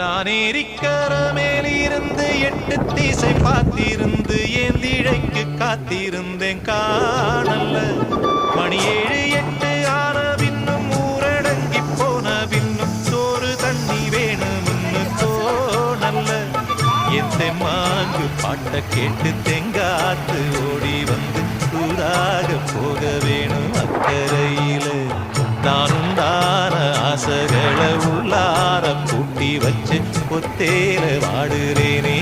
நான் ஏரிக்கர மேலிருந்து 8 திசை பார்த்திருந்து ஏந்திழைக்கு காத்திருந்தேன் காணல்ல. மணி 7 8 ஆன பின்னும் ஊரடங்கி போன பின்னும் சோறு தண்ணி வேணும்னு தோணல்ல. எந்த மாங்கு பாட்ட கேட்டு தெங்காத்து ஓடி வந்து ஊராக போக வேணும் அக்கறையில. நானும் தான ஆசைகளை உள்ளார பூட்டி வச்சு ஒத்தேல வாடுறேனே.